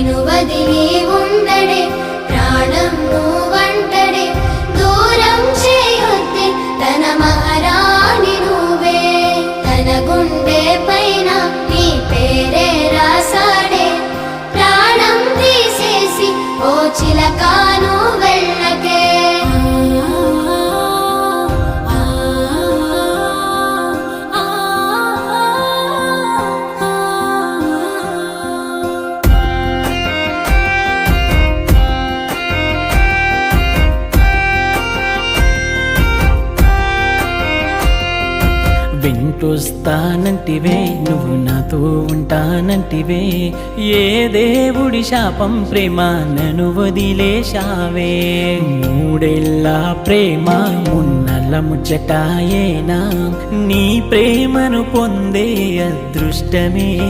నిను వదిలి ఉండడే ప్రాణం నువ్వంటడే దూరం చేయొద్దే తన మహారాణి నువ్వే తన గుండె పైన నీ పేరే రాసాడే ప్రాణం తీసేసి ఓ చిలకాను వెళ్ళకే వింటొస్తానంటివే నువ్వు నాతో ఉంటానంటివే ఏ దేవుడి శాపం ప్రేమ నన్ను వదిలేశావే మూడేళ్ళ ప్రేమ మున్నెల ముచ్చటాయేనా నీ ప్రేమను పొందే అదృష్టమే